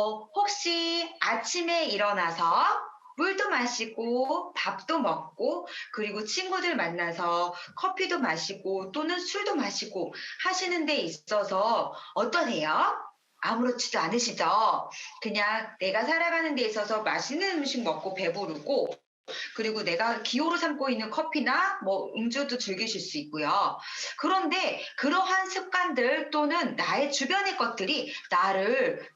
혹시 아침에 일어나서 물도 마시고 밥도 먹고 그리고 친구들 만나서 커피도 마시고 또는 술도 마시고 하시는 데 있어서 어떠세요? 아무렇지도 않으시죠? 그냥 내가 살아가는 데 있어서 맛있는 음식 먹고 배부르고 그리고 내가 기호로 삼고 있는 커피나 뭐 음주도 즐기실 수 있고요. 그런데 그러한 습관들 또는 나의 주변의 것들이 나를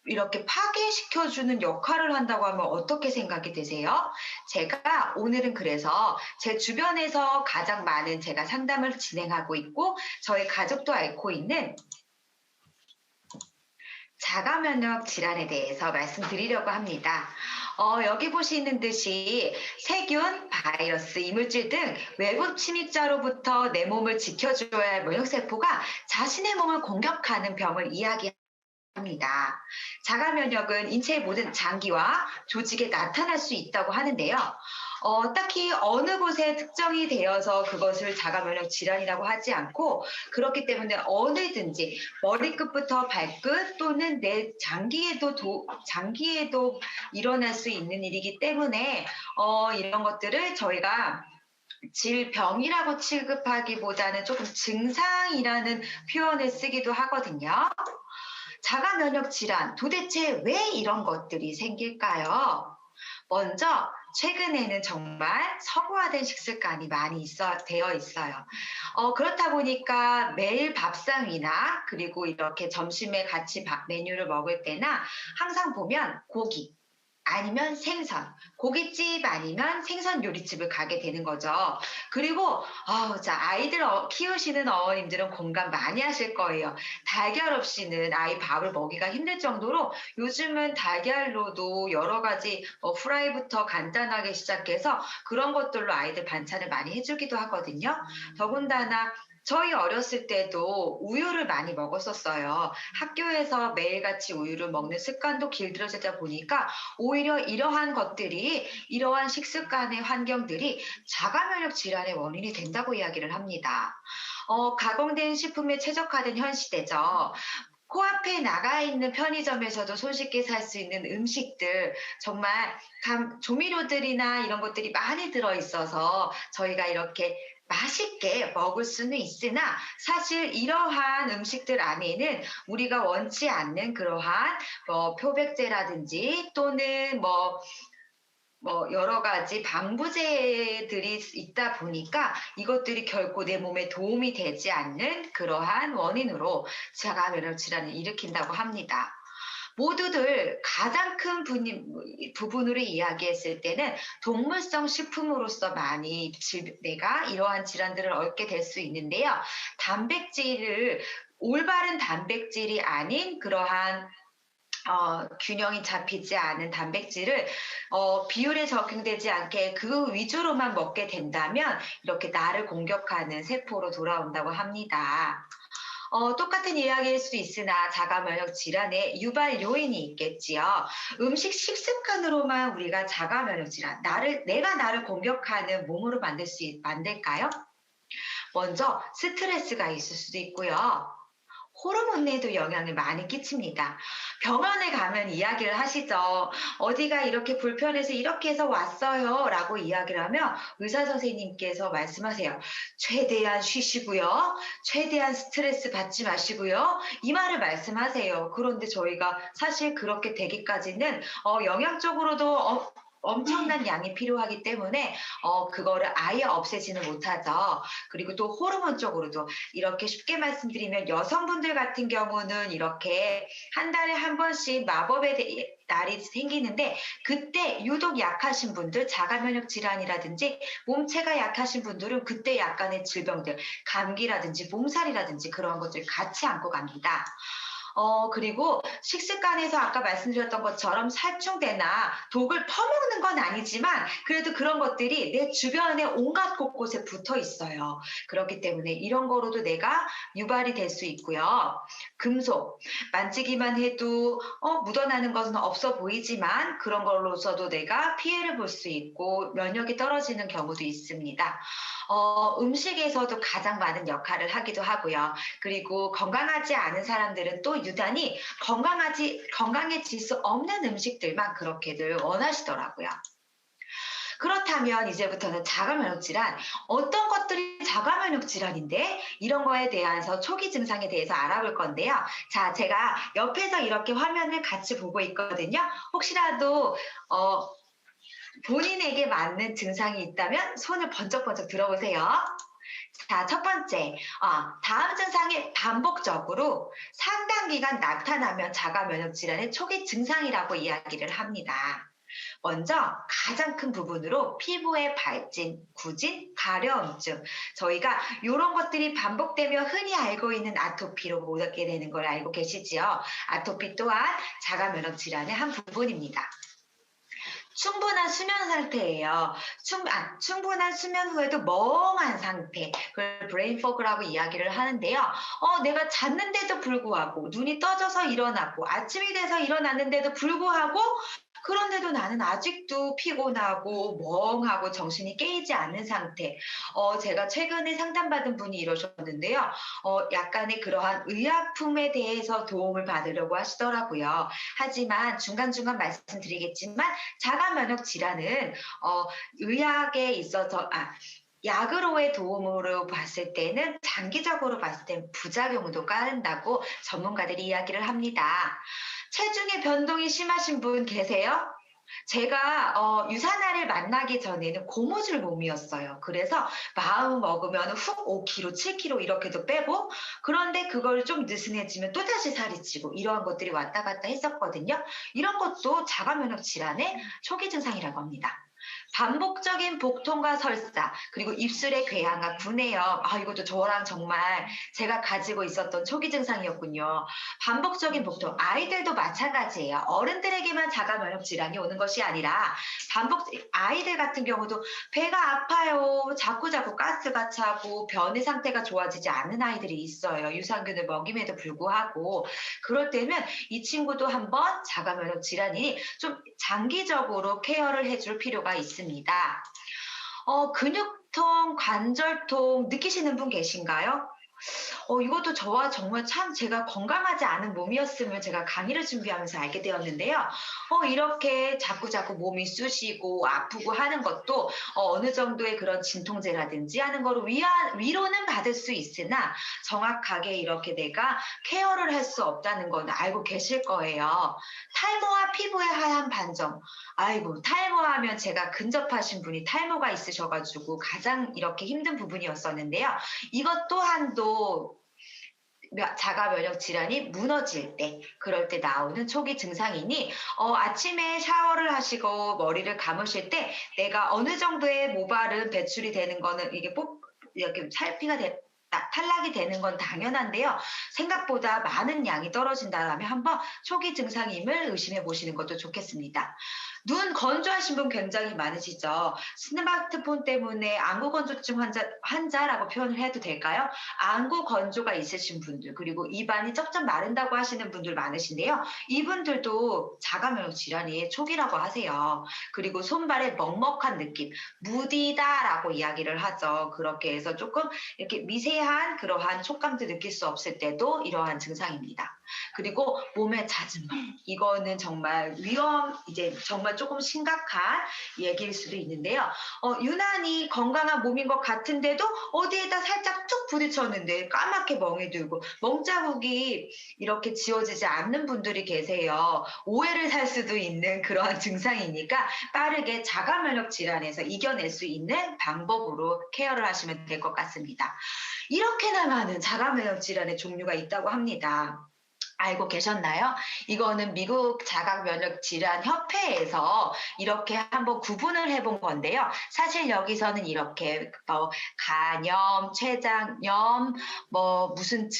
이렇게 파괴시켜 주는 역할을 한다고 하면 어떻게 생각이 드세요? 제가 오늘은 그래서 제 주변에서 가장 많은 제가 상담을 진행하고 있고 저희 가족도 앓고 있는 자가 면역 질환에 대해서 말씀드리려고 합니다. 여기 보시는 듯이 세균, 바이러스, 이물질 등 외부 침입자로부터 내 몸을 지켜줘야 할 면역세포가 자신의 몸을 공격하는 병을 이야기합니다. 자가 면역은 인체의 모든 장기와 조직에 나타날 수 있다고 하는데요. 딱히 어느 곳에 특정이 되어서 그것을 자가 면역 질환이라고 하지 않고 그렇기 때문에 어느든지 머리끝부터 발끝 또는 내 장기에도 일어날 수 있는 일이기 때문에 이런 것들을 저희가 질병이라고 취급하기보다는 조금 증상이라는 표현을 쓰기도 하거든요. 자가 면역 질환, 도대체 왜 이런 것들이 생길까요? 먼저 최근에는 정말 서구화된 식습관이 많이 되어 있어요. 그렇다 보니까 매일 밥상이나 그리고 이렇게 점심에 같이 메뉴를 먹을 때나 항상 보면 고기, 아니면 생선, 고깃집 아니면 생선 요리집을 가게 되는 거죠. 그리고 자 아이들 키우시는 어머님들은 공감 많이 하실 거예요. 달걀 없이는 아이 밥을 먹이기가 힘들 정도로 요즘은 달걀로도 여러 가지 프라이부터 간단하게 시작해서 그런 것들로 아이들 반찬을 많이 해 주기도 하거든요. 더군다나 저희 어렸을 때도 우유를 많이 먹었었어요. 학교에서 매일같이 우유를 먹는 습관도 길들여지다 보니까 오히려 이러한 것들이 이러한 식습관의 환경들이 자가 면역 질환의 원인이 된다고 이야기를 합니다. 가공된 식품에 최적화된 현 시대죠. 코앞에 나가 있는 편의점에서도 손쉽게 살 수 있는 음식들 정말 조미료들이나 이런 것들이 많이 들어 있어서 저희가 이렇게 맛있게 먹을 수는 있으나 사실 이러한 음식들 안에는 우리가 원치 않는 그러한 표백제라든지 또는 여러 가지 방부제들이 있다 보니까 이것들이 결코 내 몸에 도움이 되지 않는 그러한 원인으로 자가 면역 질환을 일으킨다고 합니다. 모두들 가장 큰 부분으로 이야기했을 때는 동물성 식품으로서 많이 내가 이러한 질환들을 얻게 될 수 있는데요. 단백질을 올바른 단백질이 아닌 그러한 균형이 잡히지 않은 단백질을 비율에 적용되지 않게 그 위주로만 먹게 된다면 이렇게 나를 공격하는 세포로 돌아온다고 합니다. 똑같은 이야기일 수 있으나 자가 면역 질환의 유발 요인이 있겠지요. 음식 식습관으로만 우리가 자가 면역 질환, 내가 나를 공격하는 몸으로 만들까요? 먼저 스트레스가 있을 수도 있고요. 호르몬에도 영향을 많이 끼칩니다. 병원에 가면 이야기를 하시죠. 어디가 이렇게 불편해서 이렇게 해서 왔어요. 라고 이야기를 하면 의사 선생님께서 말씀하세요. 최대한 쉬시고요. 최대한 스트레스 받지 마시고요. 이 말을 말씀하세요. 그런데 저희가 사실 그렇게 되기까지는 영양적으로도 엄청난 양이 필요하기 때문에 그거를 아예 없애지는 못하죠. 그리고 또 호르몬적으로도 이렇게 쉽게 말씀드리면 여성분들 같은 경우는 이렇게 한 달에 한 번씩 날이 생기는데 그때 유독 약하신 분들 자가 면역 질환이라든지 몸체가 약하신 분들은 그때 약간의 질병들 감기라든지 몸살이라든지 그런 것들 같이 안고 갑니다. 그리고 식습관에서 아까 말씀드렸던 것처럼 살충제나 독을 퍼먹는 건 아니지만 그래도 그런 것들이 내 주변에 온갖 곳곳에 붙어 있어요. 그렇기 때문에 이런 거로도 내가 유발이 될 수 있고요. 금속, 만지기만 해도 묻어나는 것은 없어 보이지만 그런 걸로서도 내가 피해를 볼 수 있고 면역이 떨어지는 경우도 있습니다. 음식에서도 가장 많은 역할을 하기도 하고요. 그리고 건강하지 않은 사람들은 또 유단히 건강해질 수 없는 음식들만 그렇게들 원하시더라고요. 그렇다면 이제부터는 자가면역 질환, 어떤 것들이 자가면역 질환인데 이런 거에 대해서 초기 증상에 대해서 알아볼 건데요. 자, 제가 옆에서 이렇게 화면을 같이 보고 있거든요. 혹시라도 어, 본인에게 맞는 증상이 있다면 손을 번쩍번쩍 들어보세요. 자, 첫 번째, 다음 증상이 반복적으로 상당 기간 나타나면 자가면역 질환의 초기 증상이라고 이야기를 합니다. 먼저 가장 큰 부분으로 피부의 발진, 구진, 가려움증. 저희가 이런 것들이 반복되며 흔히 알고 있는 아토피로 오게 되는 걸 알고 계시지요. 아토피 또한 자가면역 질환의 한 부분입니다. 충분한 수면 상태예요. 충분한 수면 후에도 멍한 상태. 그걸 브레인 포그라고 이야기를 하는데요. 내가 잤는데도 불구하고 눈이 떠져서 일어나고 아침이 돼서 일어났는데도 불구하고 그런데도 나는 아직도 피곤하고 멍하고 정신이 깨이지 않는 상태. 제가 최근에 상담받은 분이 이러셨는데요. 약간의 그러한 의약품에 대해서 도움을 받으려고 하시더라고요. 하지만 중간중간 말씀드리겠지만 자가 면역 질환은 의학에 있어서 약으로의 도움으로 봤을 때는 장기적으로 봤을 땐 부작용도 따른다고 전문가들이 이야기를 합니다. 체중의 변동이 심하신 분 계세요? 제가 유산화를 만나기 전에는 고무줄 몸이었어요. 그래서 마음 먹으면 훅 5kg, 7kg 이렇게도 빼고 그런데 그걸 좀 느슨해지면 또다시 살이 찌고 이러한 것들이 왔다 갔다 했었거든요. 이런 것도 자가면역 질환의 초기 증상이라고 합니다. 반복적인 복통과 설사, 그리고 입술의 궤양과 구내염. 이것도 저랑 정말 제가 가지고 있었던 초기 증상이었군요. 반복적인 복통, 아이들도 마찬가지예요. 어른들에게만 자가 면역 질환이 오는 것이 아니라 아이들 같은 경우도 배가 아파요. 자꾸자꾸 가스가 차고 변의 상태가 좋아지지 않는 아이들이 있어요. 유산균을 먹임에도 불구하고. 그럴 때면 이 친구도 한번 자가 면역 질환이 좀 장기적으로 케어를 해줄 필요가 있습니다. 근육통, 관절통 느끼시는 분 계신가요? 이것도 저와 정말 참 제가 건강하지 않은 몸이었으면 제가 강의를 준비하면서 알게 되었는데요. 이렇게 자꾸자꾸 몸이 쑤시고 아프고 하는 것도 어느 정도의 그런 진통제라든지 하는 거로 위로는 받을 수 있으나 정확하게 이렇게 내가 케어를 할 수 없다는 건 알고 계실 거예요. 탈모와 피부의 하얀 반점. 아이고, 탈모하면 제가 근접하신 분이 탈모가 있으셔가지고 가장 이렇게 힘든 부분이었었는데요. 이것 또한도 자가 면역 질환이 무너질 때, 그럴 때 나오는 초기 증상이니, 아침에 샤워를 하시고 머리를 감으실 때 내가 어느 정도의 모발은 배출이 되는 거는 이렇게 탈락이 되는 건 당연한데요. 생각보다 많은 양이 떨어진다면 한번 초기 증상임을 의심해 보시는 것도 좋겠습니다. 눈 건조하신 분 굉장히 많으시죠. 스마트폰 때문에 안구 건조증 환자라고 표현을 해도 될까요? 안구 건조가 있으신 분들, 그리고 입안이 쩍쩍 마른다고 하시는 분들 많으신데요. 이분들도 자가면역 질환이 초기라고 하세요. 그리고 손발에 먹먹한 느낌, 무디다라고 이야기를 하죠. 그렇게 해서 조금 이렇게 미세한 그러한 촉감도 느낄 수 없을 때도 이러한 증상입니다. 그리고 몸에 잦은 물. 이거는 정말 이제 정말 조금 심각한 얘기일 수도 있는데요. 유난히 건강한 몸인 것 같은데도 어디에다 살짝 툭 부딪혔는데 까맣게 멍이 들고 멍자국이 이렇게 지워지지 않는 분들이 계세요. 오해를 살 수도 있는 그러한 증상이니까 빠르게 자가 면역 질환에서 이겨낼 수 있는 방법으로 케어를 하시면 될 것 같습니다. 이렇게나 많은 자가 면역 질환의 종류가 있다고 합니다. 알고 계셨나요? 이거는 미국 자가면역질환협회에서 이렇게 한번 구분을 해본 건데요. 사실 여기서는 이렇게 간염, 췌장염, 무슨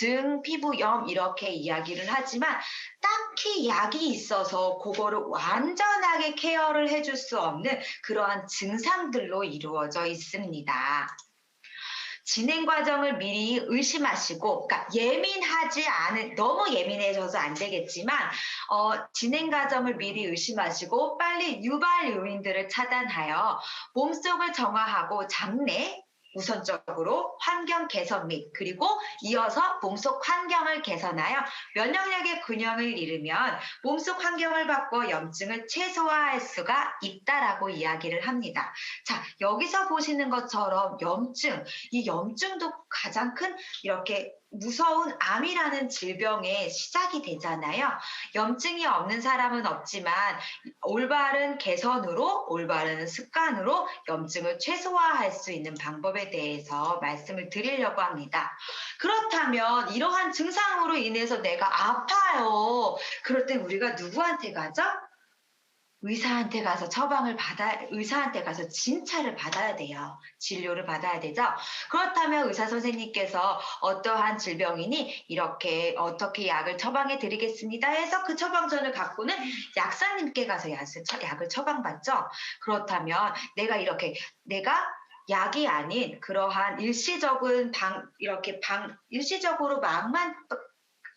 피부염 이렇게 이야기를 하지만 딱히 약이 있어서 그거를 완전하게 케어를 해줄 수 없는 그러한 증상들로 이루어져 있습니다. 진행 과정을 미리 의심하시고, 그러니까 너무 예민해져서 안 되겠지만, 진행 과정을 미리 의심하시고, 빨리 유발 요인들을 차단하여 몸속을 정화하고 장내, 우선적으로 환경 개선 및 그리고 이어서 몸속 환경을 개선하여 면역력의 균형을 이루면 몸속 환경을 바꿔 염증을 최소화할 수가 있다라고 이야기를 합니다. 자, 여기서 보시는 것처럼 염증, 이 염증도 가장 큰 이렇게 무서운 암이라는 질병의 시작이 되잖아요. 염증이 없는 사람은 없지만 올바른 개선으로, 올바른 습관으로 염증을 최소화할 수 있는 방법에 대해서 말씀을 드리려고 합니다. 그렇다면 이러한 증상으로 인해서 내가 아파요. 그럴 땐 우리가 누구한테 가죠? 의사한테 가서 의사한테 가서 진찰을 받아야 돼요. 진료를 받아야 되죠. 그렇다면 의사 선생님께서 어떠한 질병이니 이렇게 어떻게 약을 처방해 드리겠습니다 해서 그 처방전을 갖고는 약사님께 가서 약을 처방받죠. 그렇다면 내가 약이 아닌 그러한 일시적으로 마음만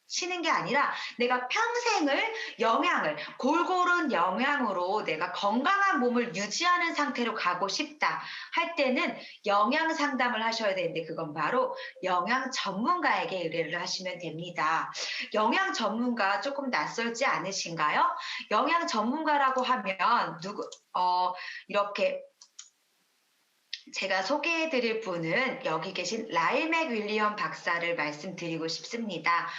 치는 게 아니라 내가 평생을 골고른 영양으로 내가 건강한 몸을 유지하는 상태로 가고 싶다 할 때는 영양 상담을 하셔야 되는데 그건 바로 영양 전문가에게 의뢰를 하시면 됩니다. 영양 전문가 조금 낯설지 않으신가요? 영양 전문가라고 하면 이렇게 제가 소개해 드릴 분은 여기 계신 라일 맥윌리엄 박사를 말씀드리고 싶습니다.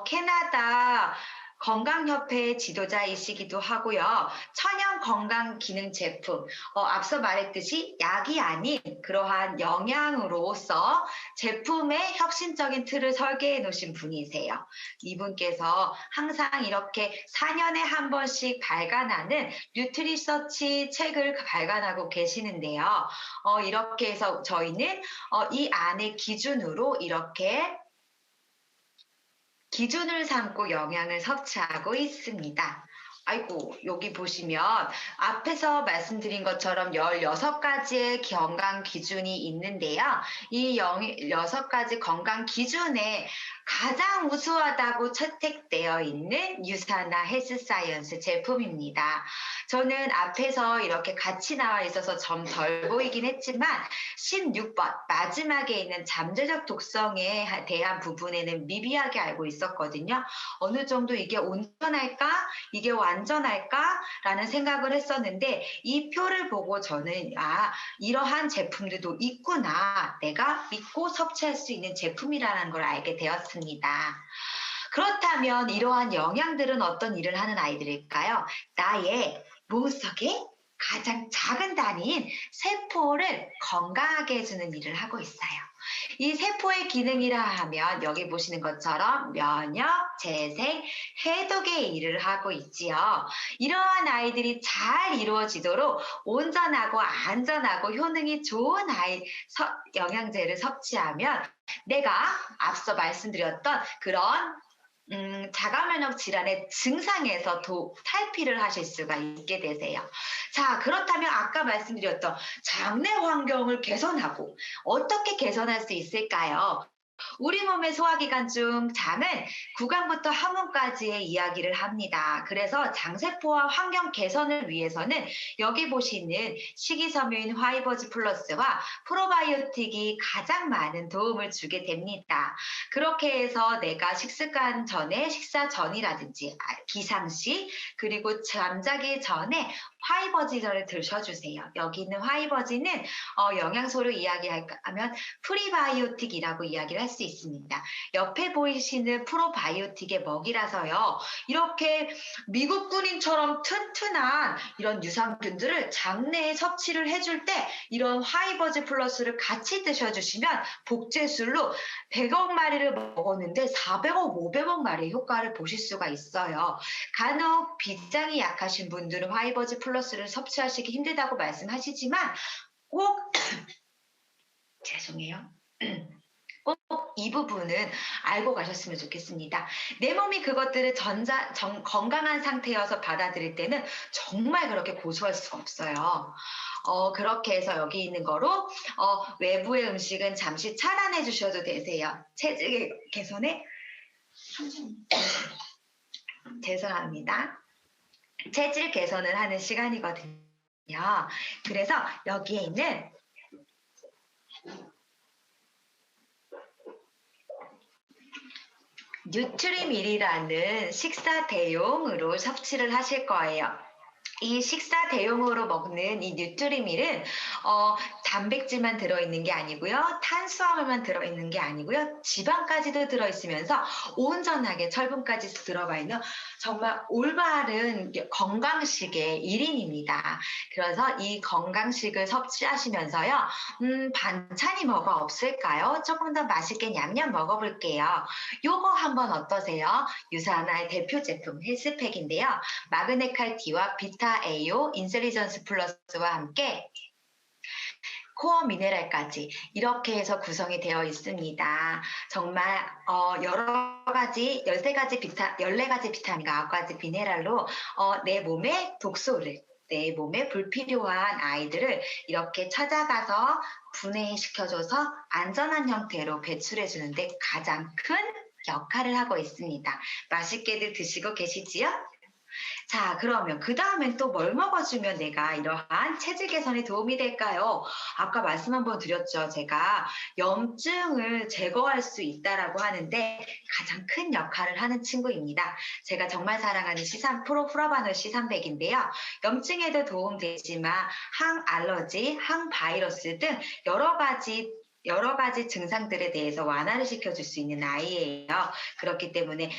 캐나다 건강협회의 지도자이시기도 하고요. 천연 건강 기능 제품, 앞서 말했듯이 약이 아닌 그러한 영양으로서 제품의 혁신적인 틀을 설계해 놓으신 분이세요. 이분께서 항상 이렇게 4년에 한 번씩 발간하는 뉴트리서치 책을 발간하고 계시는데요. 이렇게 해서 저희는 이 안의 기준으로 이렇게 기준을 삼고 영양을 섭취하고 있습니다. 아이고, 여기 보시면 앞에서 말씀드린 것처럼 16가지의 건강 기준이 있는데요. 이 16가지 건강 기준에 가장 우수하다고 채택되어 있는 유사나 헬스사이언스 제품입니다. 저는 앞에서 이렇게 같이 나와 있어서 좀 덜 보이긴 했지만 16번 마지막에 있는 잠재적 독성에 대한 부분에는 미비하게 알고 있었거든요. 어느 정도 이게 온전할까? 이게 완전할까? 라는 생각을 했었는데 이 표를 보고 저는 이러한 제품들도 있구나. 내가 믿고 섭취할 수 있는 제품이라는 걸 알게 되었습니다. 그렇다면 이러한 영양들은 어떤 일을 하는 아이들일까요? 나의 몸속에 가장 작은 단위인 세포를 건강하게 해주는 일을 하고 있어요. 이 세포의 기능이라 하면 여기 보시는 것처럼 면역, 재생, 해독의 일을 하고 있지요. 이러한 아이들이 잘 이루어지도록 온전하고 안전하고 효능이 좋은 영양제를 섭취하면 내가 앞서 말씀드렸던 그런 자가면역 질환의 증상에서 탈피를 하실 수가 있게 되세요. 자, 그렇다면 아까 말씀드렸던 장내 환경을 개선하고 어떻게 개선할 수 있을까요? 우리 몸의 소화기관 중 장은 구강부터 항문까지의 이야기를 합니다. 그래서 장세포와 환경 개선을 위해서는 여기 보시는 식이섬유인 화이버즈 플러스와 프로바이오틱이 가장 많은 도움을 주게 됩니다. 그렇게 해서 내가 식습관 전에 식사 전이라든지 기상시 그리고 잠자기 전에 화이버지를 드셔주세요. 여기 있는 화이버지는 영양소로 이야기하면 프리바이오틱이라고 이야기를 할 수 있습니다. 옆에 보이시는 프로바이오틱의 먹이라서요. 이렇게 미국 군인처럼 튼튼한 이런 유산균들을 장내에 섭취를 해줄 때 이런 화이버즈 플러스를 같이 드셔주시면 복제술로 100억 마리를 먹었는데 400억, 500억 마리의 효과를 보실 수가 있어요. 간혹 비장이 약하신 분들은 화이버즈 플러스를 섭취하시기 힘들다고 말씀하시지만 꼭 죄송해요. 꼭 이 부분은 알고 가셨으면 좋겠습니다. 내 몸이 그것들을 건강한 상태여서 받아들일 때는 정말 그렇게 고소할 수가 없어요. 그렇게 해서 여기 있는 거로 외부의 음식은 잠시 차단해 주셔도 되세요. 체질 개선에 죄송합니다. 체질 개선을 하는 시간이거든요. 그래서 여기에 있는 뉴트리밀이라는 식사 대용으로 섭취를 하실 거예요. 이 식사 대용으로 먹는 이 뉴트리밀은 어, 단백질만 들어있는 게 아니고요. 탄수화물만 들어있는 게 아니고요. 지방까지도 들어있으면서 온전하게 철분까지 들어가 있는 정말 올바른 건강식의 1인입니다. 그래서 이 건강식을 섭취하시면서요. 반찬이 뭐가 없을까요? 조금 더 맛있게 냠냠 먹어볼게요. 요거 한번 어떠세요? 유산화의 대표 제품 헬스팩인데요. 마그네칼 D와 비타 A오 인셀리전스 플러스와 함께 코어 미네랄까지 이렇게 해서 구성이 되어 있습니다. 정말 여러 가지 13가지 14가지 비타민과 9가지 미네랄로 내 몸의 독소를 내 몸에 불필요한 아이들을 이렇게 찾아가서 분해시켜줘서 안전한 형태로 배출해 주는데 가장 큰 역할을 하고 있습니다. 맛있게들 드시고 계시지요? 자, 그러면 그다음엔 또 뭘 먹어주면 내가 이러한 체질 개선에 도움이 될까요? 아까 말씀 한번 드렸죠. 제가 염증을 제거할 수 있다라고 하는데 가장 큰 역할을 하는 친구입니다. 제가 정말 사랑하는 프로바놀 C300인데요. 염증에도 도움되지만 항알러지, 항바이러스 등 여러 가지 증상들에 대해서 완화를 시켜줄 수 있는 아이예요. 그렇기 때문에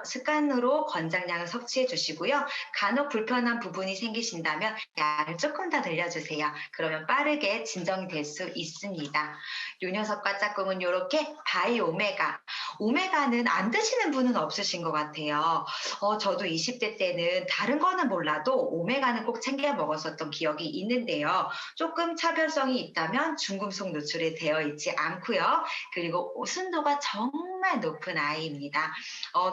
습관으로 권장량을 섭취해 주시고요. 간혹 불편한 부분이 생기신다면 양을 조금 더 늘려주세요. 그러면 빠르게 진정이 될 수 있습니다. 요 녀석과 짝꿍은 이렇게 바이오메가. 오메가는 안 드시는 분은 없으신 것 같아요. 저도 20대 때는 다른 거는 몰라도 오메가는 꼭 챙겨 먹었었던 기억이 있는데요. 조금 차별성이 있다면 중금속 노출이 되어 있지 않고요. 그리고 순도가 정말 높은 아이입니다.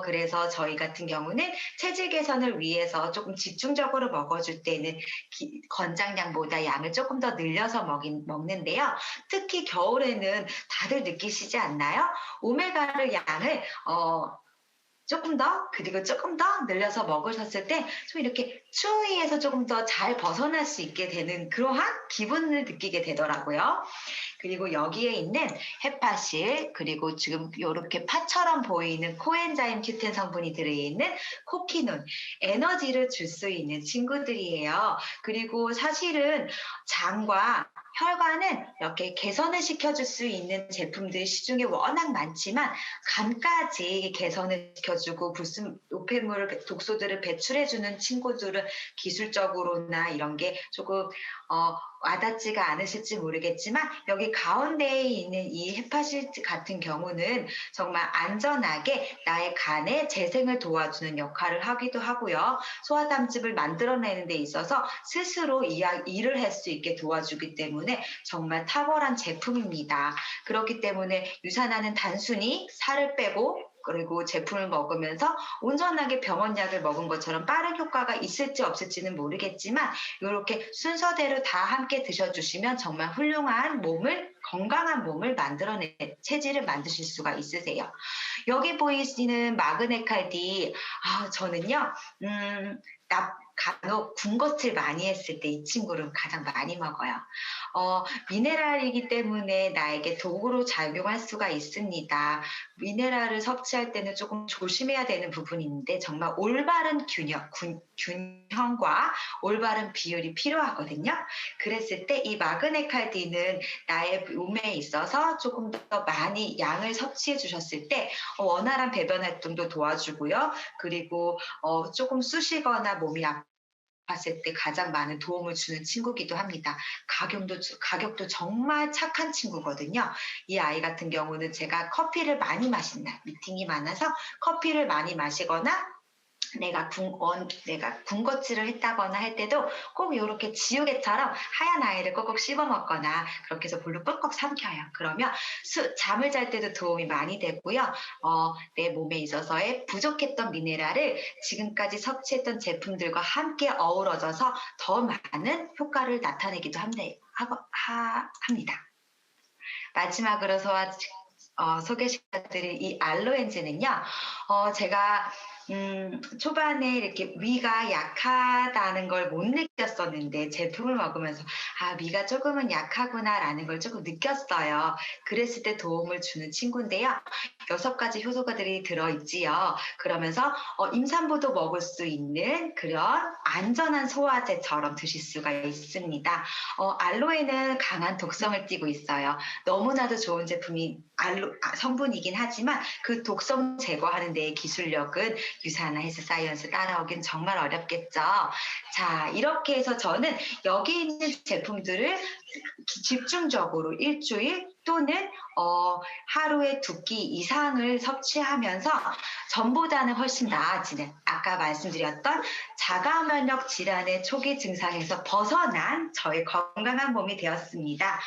그래서 저희 같은 경우는 체질 개선을 위해서 조금 집중적으로 먹어줄 때는 권장량보다 양을 조금 더 늘려서 먹는데요. 특히 겨울에는 다들 느끼시지 않나요? 오메가를 양을 조금 더 그리고 조금 더 늘려서 먹으셨을 때 좀 이렇게 추위에서 조금 더 잘 벗어날 수 있게 되는 그러한 기분을 느끼게 되더라고요. 그리고 여기에 있는 헤파실 그리고 지금 요렇게 파처럼 보이는 코엔자임 Q10 성분이 들어있는 코키논 에너지를 줄 수 있는 친구들이에요. 그리고 사실은 장과 혈관은 이렇게 개선을 시켜줄 수 있는 제품들이 시중에 워낙 많지만 간까지 개선을 시켜주고 불순 노폐물을 독소들을 배출해주는 친구들은 기술적으로나 이런 게 조금 와닿지가 않으실지 모르겠지만 여기 가운데에 있는 이 헤파시트 같은 경우는 정말 안전하게 나의 간의 재생을 도와주는 역할을 하기도 하고요. 소화담즙을 만들어내는 데 있어서 스스로 일을 할 수 있게 도와주기 때문에 정말 탁월한 제품입니다. 그렇기 때문에 유산화는 단순히 살을 빼고 그리고 제품을 먹으면서 온전하게 병원약을 먹은 것처럼 빠른 효과가 있을지 없을지는 모르겠지만 이렇게 순서대로 다 함께 드셔주시면 정말 훌륭한 건강한 몸을 체질을 만드실 수가 있으세요. 여기 보이시는 마그네칼디, 저는요, 간혹 군것질 많이 했을 때 이 친구를 가장 많이 먹어요. 미네랄이기 때문에 나에게 도구로 작용할 수가 있습니다. 미네랄을 섭취할 때는 조금 조심해야 되는 부분이 있는데 정말 올바른 균형과 올바른 비율이 필요하거든요. 그랬을 때 이 마그네칼디는 나의 몸에 있어서 조금 더 많이 양을 섭취해 주셨을 때 원활한 배변 활동도 도와주고요. 그리고 조금 쑤시거나 몸이 아팠을 때 가장 많은 도움을 주는 친구기도 합니다. 가격도 정말 착한 친구거든요. 이 아이 같은 경우는 제가 커피를 많이 마신 날, 미팅이 많아서 커피를 많이 마시거나 내가 군것질을 했다거나 할 때도 꼭 요렇게 지우개처럼 하얀 아이를 꼭꼭 씹어 먹거나 그렇게 해서 볼로 꿀꺽 삼켜요. 그러면 잠을 잘 때도 도움이 많이 되고요. 내 몸에 있어서의 부족했던 미네랄을 지금까지 섭취했던 제품들과 함께 어우러져서 더 많은 효과를 나타내기도 합니다. 마지막으로 소개시켜드릴 이 알로엔즈는요. 제가 초반에 이렇게 위가 약하다는 걸 못 느꼈었는데 제품을 먹으면서 '아 위가 조금은 약하구나.'라는 걸 조금 느꼈어요. 그랬을 때 도움을 주는 친구인데요. 6가지 효소가들이 들어 있지요. 그러면서 임산부도 먹을 수 있는 그런 안전한 소화제처럼 드실 수가 있습니다. 알로에는 강한 독성을 띠고 있어요. 너무나도 좋은 제품이 성분이긴 하지만 그 독성 제거하는 데의 기술력은 유산화 헬스사이언스 따라오긴 정말 어렵겠죠. 자, 이렇게 해서 저는 여기 있는 제품들을 집중적으로 일주일 또는 하루에 2끼 이상을 섭취하면서 전보다는 훨씬 나아지는 아까 말씀드렸던 자가 면역 질환의 초기 증상에서 벗어난 저의 건강한 몸이 되었습니다.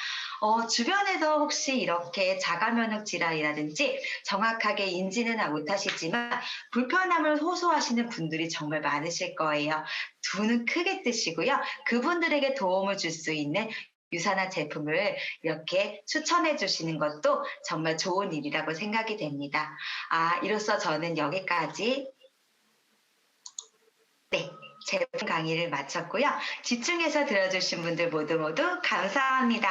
주변에서 혹시 이렇게 자가 면역 질환이라든지 정확하게 인지는 못하시지만 불편함을 호소하시는 분들이 정말 많으실 거예요. 두 눈 크게 뜨시고요. 그분들에게 도움을 줄 수 있는 유산화 제품을 이렇게 추천해 주시는 것도 정말 좋은 일이라고 생각이 됩니다. 이로써 저는 여기까지 네, 제품 강의를 마쳤고요. 집중해서 들어주신 분들 모두 모두 감사합니다.